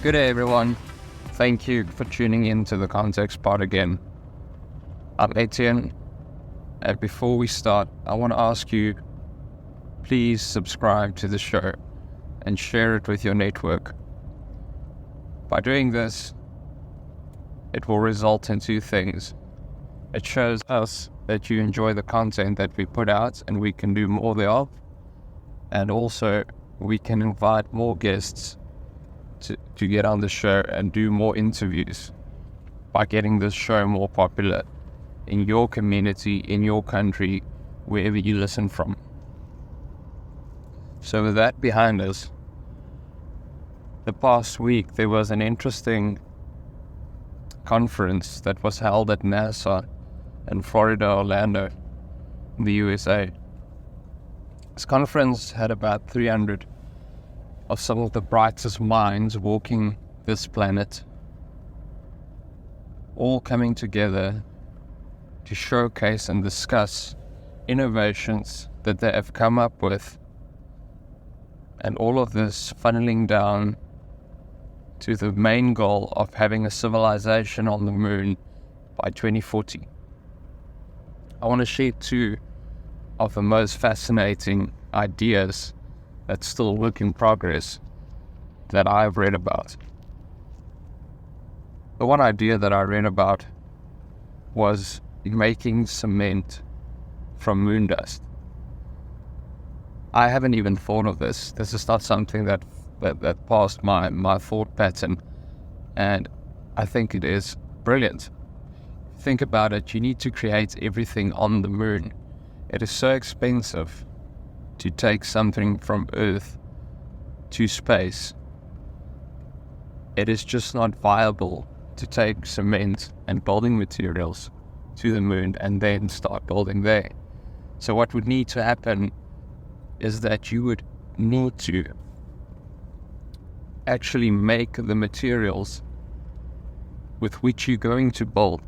Good day, everyone. Thank you for tuning in to the Context Pod again. I'm Ettienne, and before we start, I want to ask you, please subscribe to the show and share it with your network. By doing this, it will result in two things. It shows us that you enjoy the content that we put out and we can do more thereof, and also we can invite more guests to get on the show and do more interviews by getting this show more popular in your community, in your country, wherever you listen from. So with that behind us, the past week there was an interesting conference that was held at NASA in Florida, Orlando, in the USA. This conference had about 300 of some of the brightest minds walking this planet, all coming together to showcase and discuss innovations that they have come up with, and all of this funneling down to the main goal of having a civilization on the moon by 2040. I want to share two of the most fascinating ideas that's still work in progress that I've read about. The one idea that I read about was making cement from moon dust. I haven't even thought of this. This is not something that passed my thought pattern, and I think it is brilliant. Think about it, you need to create everything on the moon. It is so expensive to take something from Earth to space. It is just not viable to take cement and building materials to the moon and then start building there. So what would need to happen is that you would need to actually make the materials with which you're going to build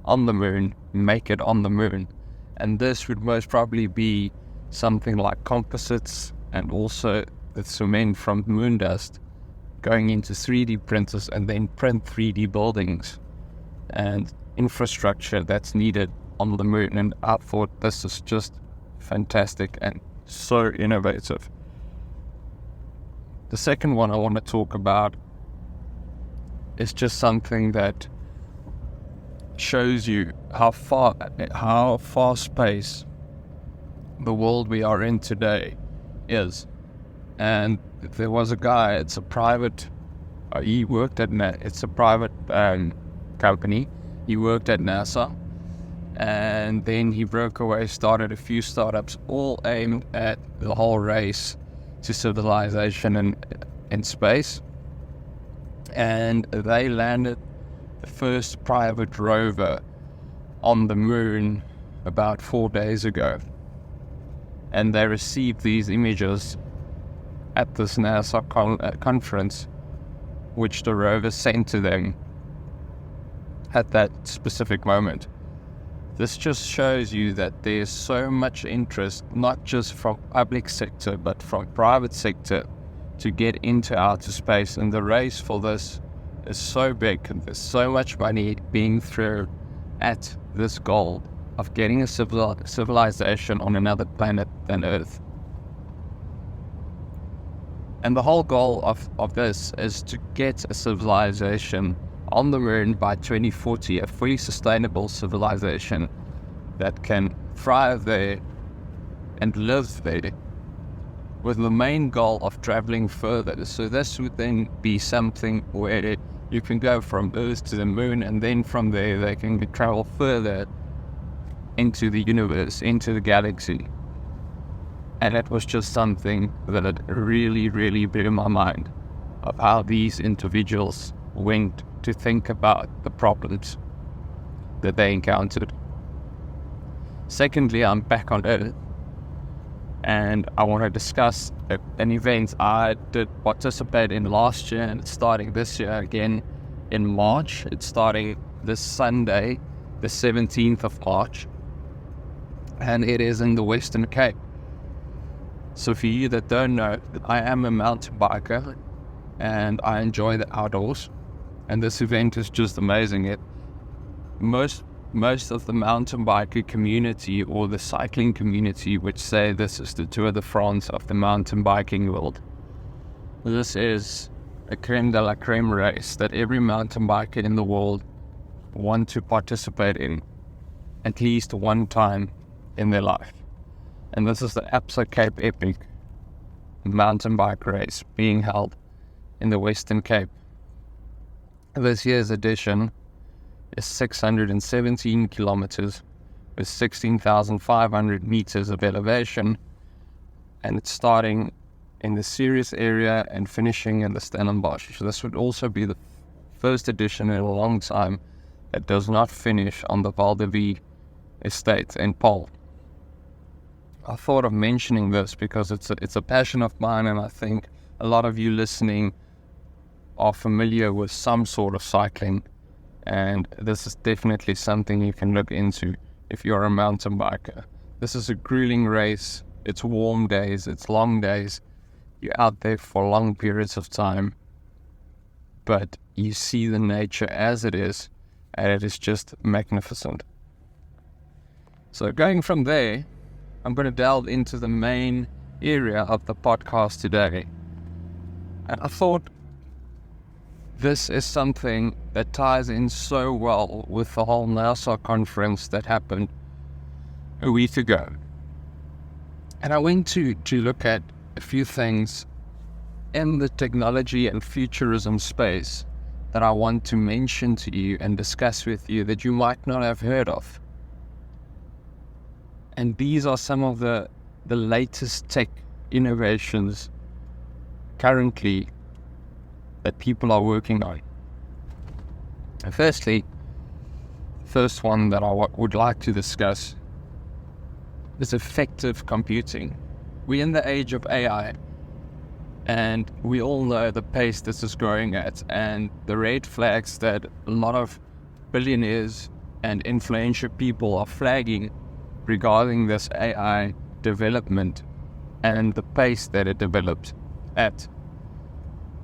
on the moon, make it on the moon. And this would most probably be something like composites, and also the cement from moon dust going into 3D printers and then print 3D buildings and infrastructure that's needed on the moon. And I thought this is just fantastic and so innovative. The second one I want to talk about is just something that shows you how far space the world we are in today is. And there was a guy, it's a private company. He worked at NASA, and then he broke away, started a few startups, all aimed at the whole race to civilization in space. And they landed the first private rover on the moon about 4 days ago. And they received these images at this NASA conference, which the rover sent to them at that specific moment. This just shows you that there's so much interest, not just from public sector, but from private sector, to get into outer space. And the race for this is so big, and there's so much money being thrown at this goal of getting a civilization on another planet than Earth. And the whole goal of this is to get a civilization on the moon by 2040, a fully sustainable civilization that can thrive there and live there, with the main goal of traveling further. So this would then be something where you can go from Earth to the moon, and then from there they can travel further into the universe, into the galaxy. And it was just something that it really, really blew my mind, of how these individuals went to think about the problems that they encountered. Secondly, I'm back on Earth, and I want to discuss an event I did participate in last year, and it's starting this year again in March. It's starting this Sunday, the 17th of March, and it is in the Western Cape. So for you that don't know, I am a mountain biker, and I enjoy the outdoors. And this event is just amazing. Most of the mountain biker community or the cycling community would say this is the Tour de France of the mountain biking world. This is a creme de la creme race that every mountain biker in the world want to participate in at least one time in their life. And this is the Absa Cape Epic mountain bike race being held in the Western Cape. This year's edition is 617 kilometers with 16,500 meters of elevation, and it's starting in the Sirius area and finishing in the Stellenbosch. So this would also be the first edition in a long time that does not finish on the Val de Vie estate in Paul. I thought of mentioning this because it's a passion of mine, and I think a lot of you listening are familiar with some sort of cycling, and this is definitely something you can look into if you're a mountain biker. This is a grueling race. It's warm days, it's long days. You're out there for long periods of time, but you see the nature as it is, and it is just magnificent. So going from there, I'm going to delve into the main area of the podcast today. And I thought this is something that ties in so well with the whole NASA conference that happened a week ago. And I went to look at a few things in the technology and futurism space that I want to mention to you and discuss with you that you might not have heard of. And these are some of the latest tech innovations currently that people are working on. And first one that I would like to discuss is effective computing. We're in the age of AI, and we all know the pace this is growing at, and the red flags that a lot of billionaires and influential people are flagging regarding this AI development and the pace that it developed at.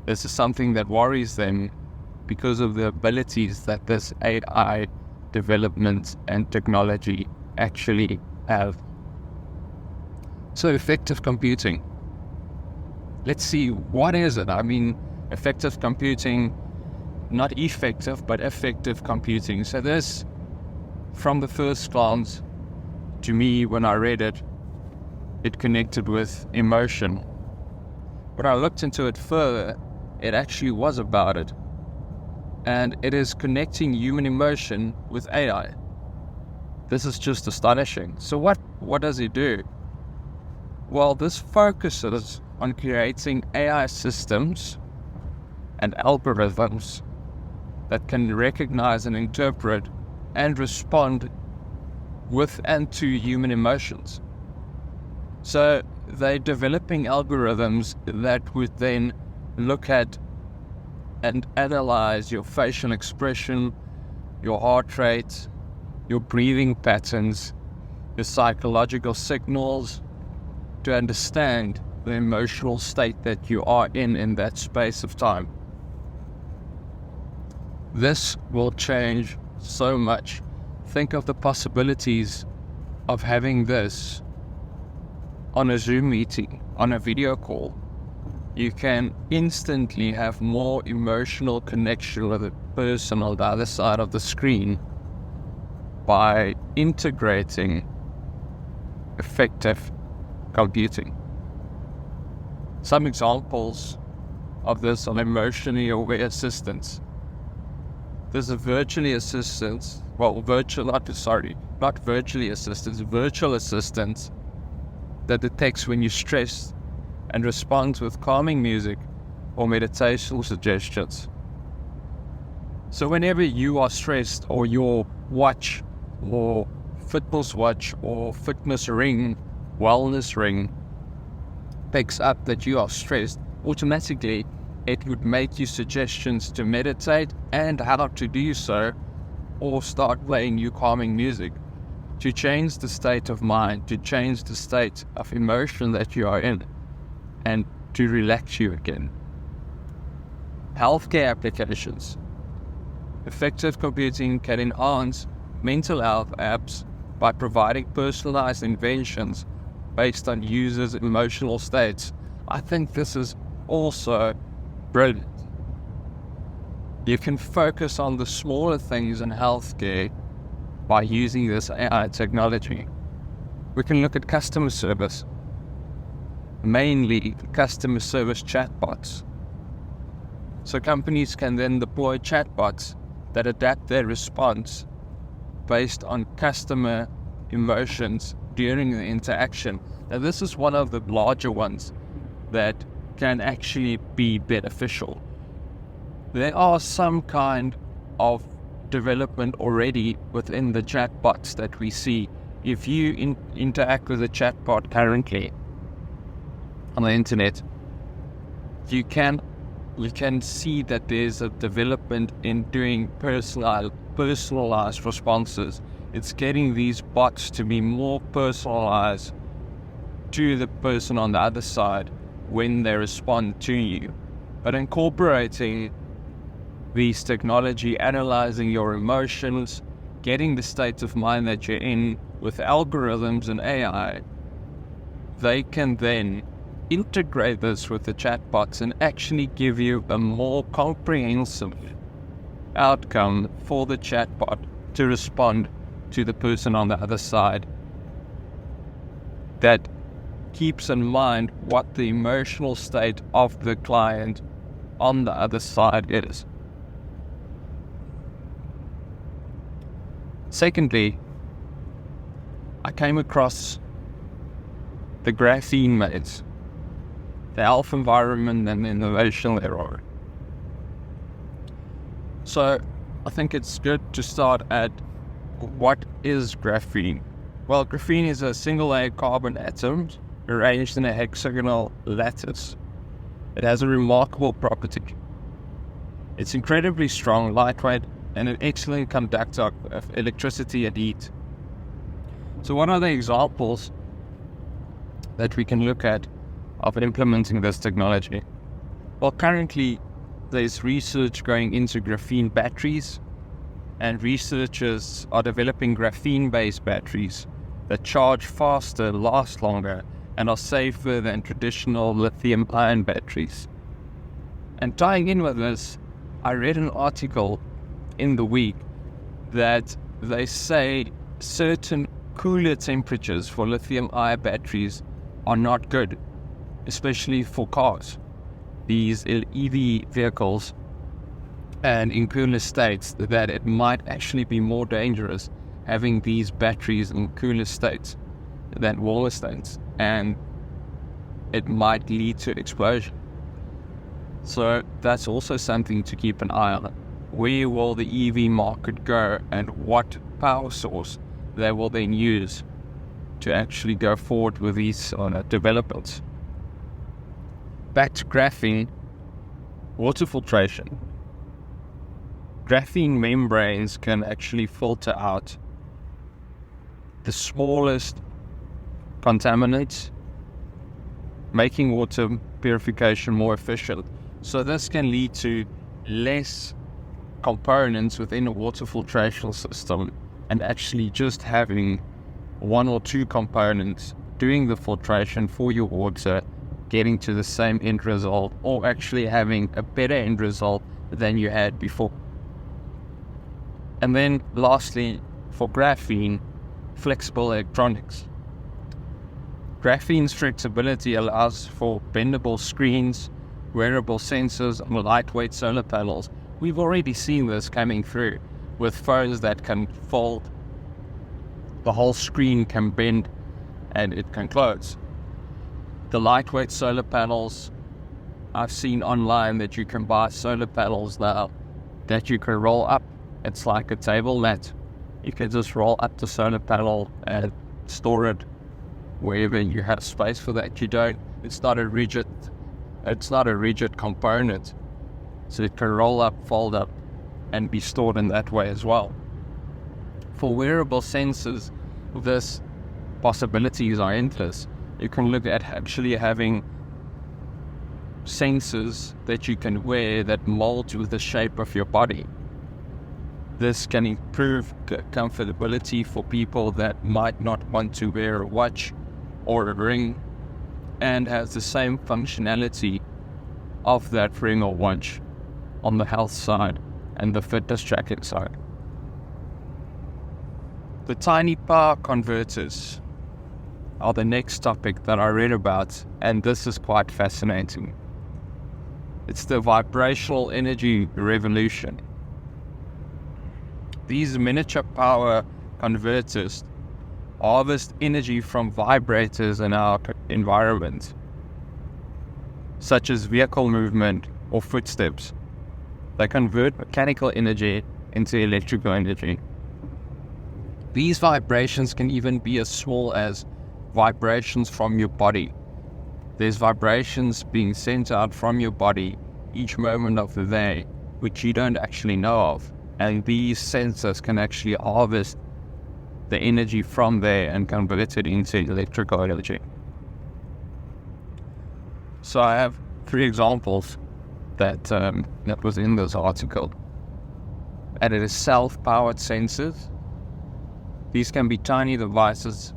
This is something that worries them because of the abilities that this AI development and technology actually have. So effective computing. Let's see, what is it? I mean, effective computing, not effective, but effective computing. So this, from the first glance, to me, when I read it, it connected with emotion. When I looked into it further, it actually was about it. And it is connecting human emotion with AI. This is just astonishing. So what does it do? Well, this focuses on creating AI systems and algorithms that can recognize and interpret and respond with and to human emotions. So they're developing algorithms that would then look at and analyze your facial expression, your heart rate, your breathing patterns, your psychological signals, to understand the emotional state that you are in that space of time. This will change so much. Think of the possibilities of having this on a Zoom meeting, on a video call. You can instantly have more emotional connection with a person on the other side of the screen by integrating effective computing. Some examples of this are emotionally aware assistants. There's a virtual assistants that detects when you're stressed and responds with calming music or meditation suggestions. So whenever you are stressed, or your watch or fitness watch or fitness ring, wellness ring picks up that you are stressed, automatically it would make you suggestions to meditate and how to do so, or start playing you calming music to change the state of mind, to change the state of emotion that you are in, and to relax you again. Healthcare applications. Effective computing can enhance mental health apps by providing personalized interventions based on users' emotional states. I think this is also brilliant. You can focus on the smaller things in healthcare by using this AI technology. We can look at customer service, mainly customer service chatbots. So companies can then deploy chatbots that adapt their response based on customer emotions during the interaction. Now, this is one of the larger ones that can actually be beneficial. There are some kind of development already within the chatbots that we see. If you interact with a chatbot currently on the internet, you can see that there's a development in doing personalized responses. It's getting these bots to be more personalized to the person on the other side when they respond to you. But incorporating these technology, analyzing your emotions, getting the state of mind that you're in with algorithms and AI, they can then integrate this with the chatbots and actually give you a more comprehensive outcome for the chatbot to respond to the person on the other side that keeps in mind what the emotional state of the client on the other side is. Secondly, I came across the Graphene mates, the health environment and the innovation thereof. So I think it's good to start at what is graphene. Well, graphene is a single-layer carbon atom arranged in a hexagonal lattice. It has a remarkable property. It's incredibly strong, lightweight, and an excellent conductor of electricity and heat. So what are the examples that we can look at of implementing this technology? Well, currently there's research going into graphene batteries, and researchers are developing graphene-based batteries that charge faster, last longer, and are safer than traditional lithium-ion batteries. And tying in with this, I read an article in the week that they say certain cooler temperatures for lithium-ion batteries are not good, especially for cars, these EV vehicles, and in cooler states, that it might actually be more dangerous having these batteries in cooler states than warmer states, and it might lead to explosion. So that's also something to keep an eye on. Where will the EV market go, and what power source they will then use to actually go forward with these developments? Back to graphene, water filtration. Graphene membranes can actually filter out the smallest contaminants, making water purification more efficient. So this can lead to less components within a water filtration system, and actually just having one or two components doing the filtration for your water, getting to the same end result, or actually having a better end result than you had before. And then lastly, for graphene, flexible electronics. Graphene's flexibility allows for bendable screens, wearable sensors, and lightweight solar panels. We've already seen this coming through with phones that can fold. The whole screen can bend and it can close. The lightweight solar panels, I've seen online that you can buy solar panels now that you can roll up. It's like a table mat. You can just roll up the solar panel and store it wherever you have space for that. It's not a rigid component. So it can roll up, fold up, and be stored in that way as well. For wearable sensors, this possibilities are endless. You can look at actually having sensors that you can wear that mold with the shape of your body. This can improve comfortability for people that might not want to wear a watch or a ring, and has the same functionality of that ring or watch on the health side and the fitness tracking side. The tiny power converters are the next topic that I read about, and this is quite fascinating. It's the vibrational energy revolution. These miniature power converters harvest energy from vibrators in our environment, such as vehicle movement or footsteps. They convert mechanical energy into electrical energy. These vibrations can even be as small as vibrations from your body. There's vibrations being sent out from your body each moment of the day, which you don't actually know of. And these sensors can actually harvest the energy from there and convert it into electrical energy. So I have 3 examples that was in this article. And it is self-powered sensors. These can be tiny devices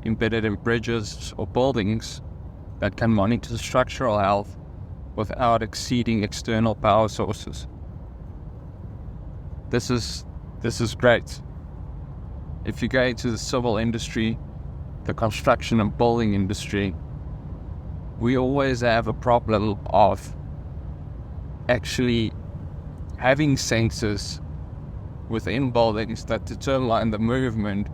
embedded in bridges or buildings that can monitor structural health without exceeding external power sources. This is great. If you go into the civil industry, the construction and building industry, we always have a problem of actually having sensors within buildings that determine the movement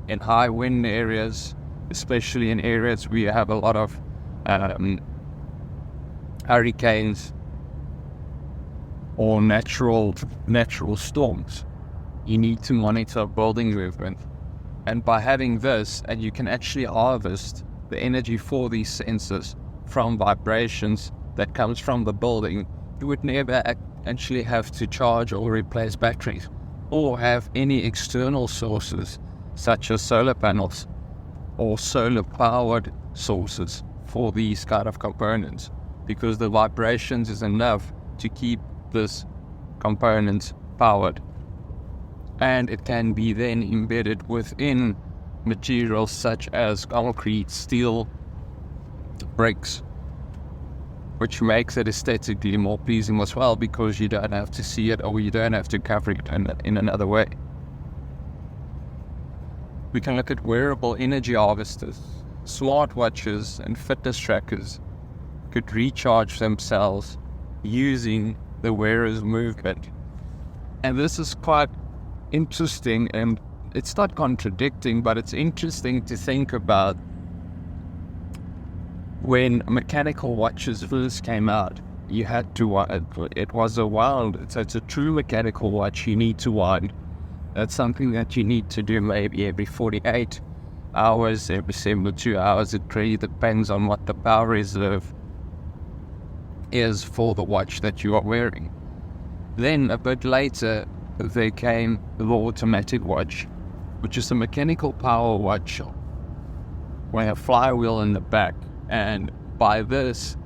in high wind areas, especially in areas where you have a lot of hurricanes or natural storms. You need to monitor building movement. And by having this, and you can actually harvest the energy for these sensors from vibrations that comes from the building, you would never actually have to charge or replace batteries or have any external sources such as solar panels or solar powered sources for these kind of components, because the vibrations is enough to keep this component powered. And it can be then embedded within materials such as concrete, steel, bricks, which makes it aesthetically more pleasing as well, because you don't have to see it or you don't have to cover it in another way. We can look at wearable energy harvesters. Smartwatches and fitness trackers could recharge themselves using the wearer's movement. And this is quite interesting, and it's not contradicting, but it's interesting to think about. When mechanical watches first came out, you had to wind. It was a wound. It's a true mechanical watch. You need to wind. That's something that you need to do maybe every 48 hours, every 72 hours. It really depends on what the power reserve is for the watch that you are wearing. Then a bit later, there came the automatic watch, which is a mechanical power watch with a flywheel in the back. And by this,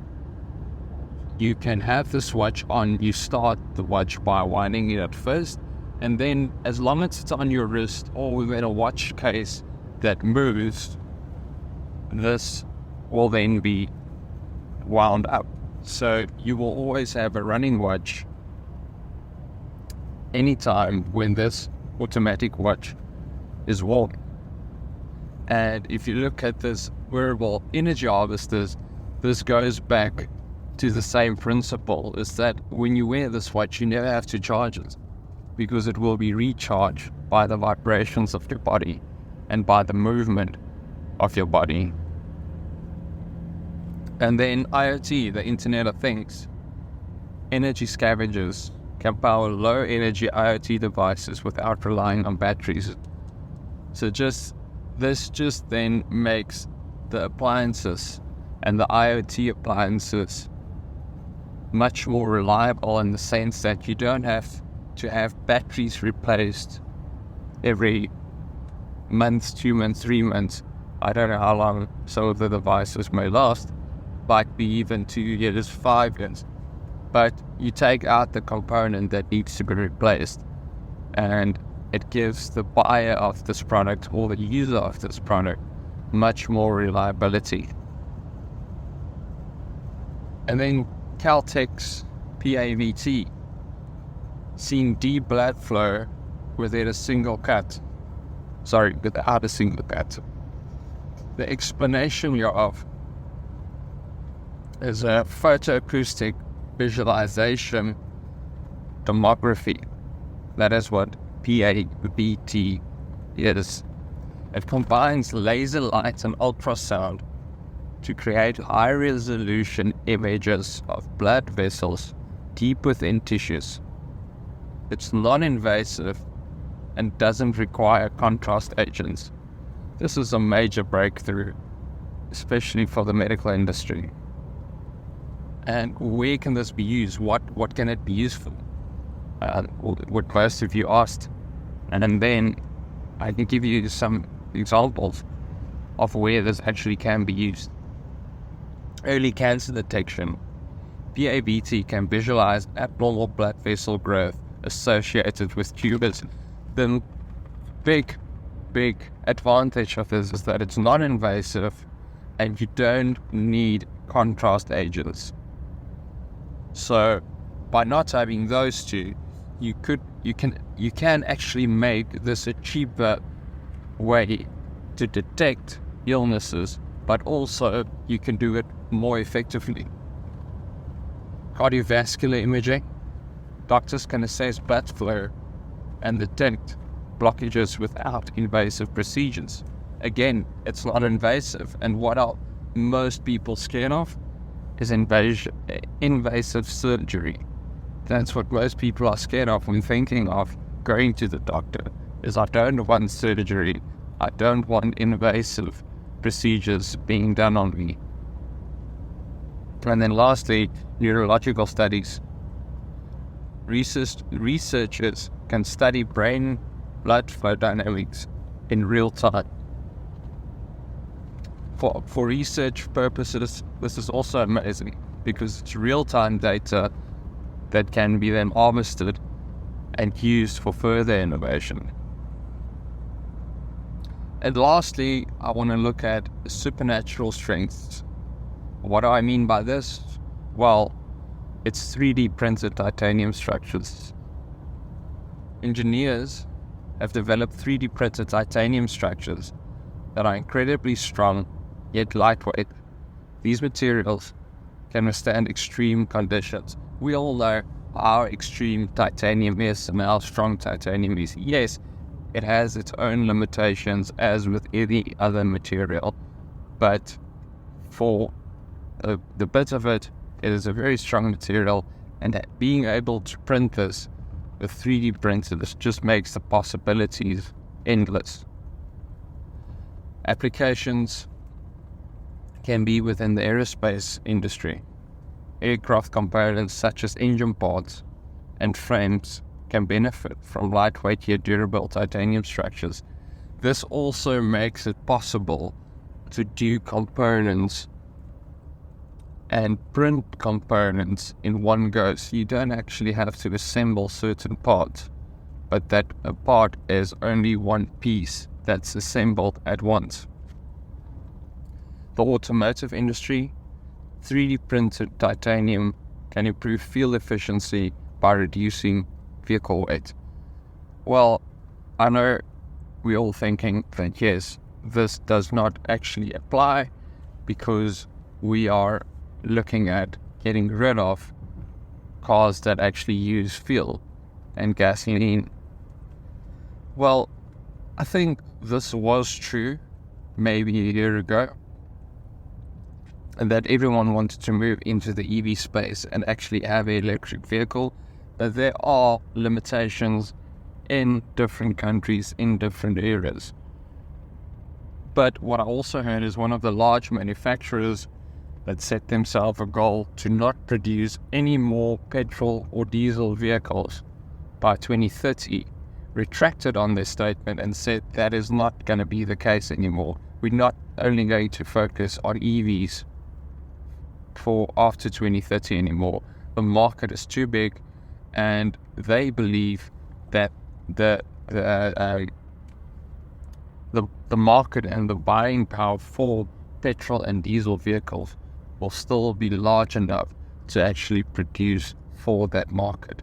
you can have this watch on. You start the watch by winding it at first, and then as long as it's on your wrist or within a watch case that moves, this will then be wound up. So you will always have a running watch anytime when this automatic watch is worn. And if you look at this wearable energy harvesters, this goes back to the same principle, is that when you wear this watch, you never have to charge it, because it will be recharged by the vibrations of your body and by the movement of your body. And then IoT, the Internet of Things. Energy scavengers can power low energy IoT devices without relying on batteries. So this just then makes the appliances and the IoT appliances much more reliable, in the sense that you don't have to have batteries replaced every month, 2 months, 3 months. I don't know how long some of the devices may last, might be even 2 years, 5 years. But you take out the component that needs to be replaced, and it gives the buyer of this product or the user of this product much more reliability. And then Caltech's PAVT, seeing deep blood flow without a single cut. Without a single cut. The explanation hereof is a photoacoustic visualization tomography. That is what PAVT is. It combines laser light and ultrasound to create high-resolution images of blood vessels deep within tissues. It's non-invasive and doesn't require contrast agents. This is a major breakthrough, especially for the medical industry. And where can this be used? What can it be used for? What most of you asked. And then I can give you some examples of where this actually can be used. Early cancer detection. PAVT can visualize abnormal blood vessel growth associated with tumors. The big advantage of this is that it's non-invasive and you don't need contrast agents. So by not having those two, you can actually make this a cheaper way to detect illnesses, but also you can do it more effectively. Cardiovascular imaging. Doctors can assess blood flow and detect blockages without invasive procedures. Again, it's not invasive, and what are most people scared of is invasive surgery. That's what most people are scared of when thinking of going to the doctor, is I don't want surgery, I don't want invasive procedures being done on me. And then lastly, neurological studies. Researchers can study brain blood flow dynamics in real time. For research purposes, this is also amazing because it's real-time data that can be then harvested and used for further innovation. And lastly, I want to look at supernatural strengths. What do I mean by this? Well, it's 3D printed titanium structures. Engineers have developed 3D printed titanium structures that are incredibly strong yet lightweight. These materials can withstand extreme conditions. We all know how extreme titanium is and how strong titanium is. Yes, it has its own limitations as with any other material, but for the bit of it, it is a very strong material, and that being able to print this with 3D printers just makes the possibilities endless. Applications can be within the aerospace industry. Aircraft components such as engine parts and frames can benefit from lightweight yet durable titanium structures. This also makes it possible to do components and print components in one go, so you don't actually have to assemble certain parts, but that a part is only one piece that's assembled at once. The automotive industry, 3D printed titanium can improve fuel efficiency by reducing vehicle weight. Well, I know we're all thinking that yes, this does not actually apply because we are looking at getting rid of cars that actually use fuel and gasoline. Well, I think this was true maybe a year ago, and that everyone wanted to move into the EV space and actually have an electric vehicle, but there are limitations in different countries, in different areas. But what I also heard is one of the large manufacturers that set themselves a goal to not produce any more petrol or diesel vehicles by 2030 retracted on their statement and said that is not going to be the case anymore. We're not only going to focus on EVs for after 2030 anymore. The market is too big, and they believe that the market and the buying power for petrol and diesel vehicles will still be large enough to actually produce for that market.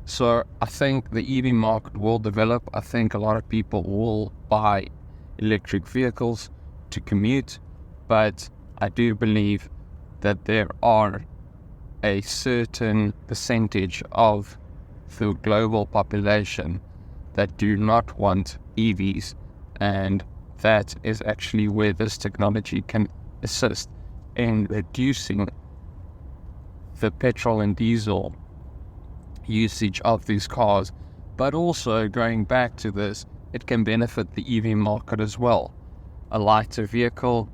So I think the EV market will develop. I think a lot of people will buy electric vehicles to commute, but I do believe that there are a certain percentage of the global population that do not want EVs, and that is actually where this technology can assist in reducing the petrol and diesel usage of these cars. But also, going back to this, it can benefit the EV market as well. A lighter vehicle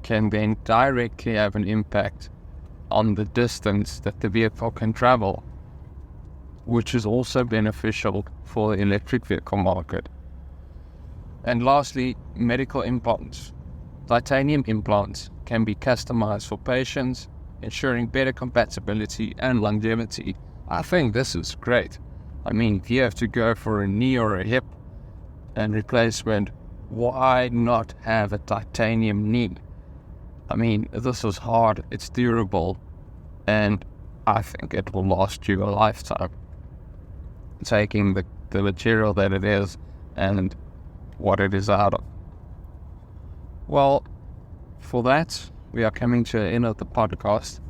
can then directly have an impact on the distance that the vehicle can travel, which is also beneficial for the electric vehicle market. And lastly, medical implants. Titanium implants can be customized for patients, ensuring better compatibility and longevity. I think this is great. I mean, if you have to go for a knee or a hip and replacement, why not have a titanium knee? I mean, this is hard, it's durable, and I think it will last you a lifetime. Taking the material that it is and what it is out of. Well, for that, we are coming to the end of the podcast,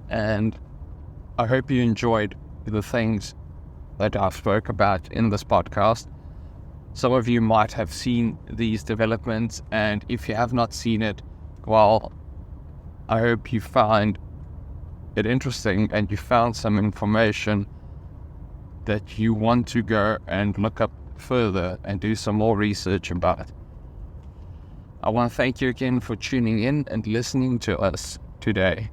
and I hope you enjoyed the things that I've spoke about in this podcast. Some of you might have seen these developments, and if you have not seen it, well, I hope you find it interesting and you found some information that you want to go and look up further and do some more research about it. I want to thank you again for tuning in and listening to us today.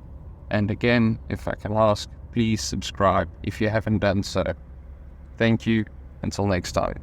And again, if I can ask, please subscribe if you haven't done so. Thank you. Until next time.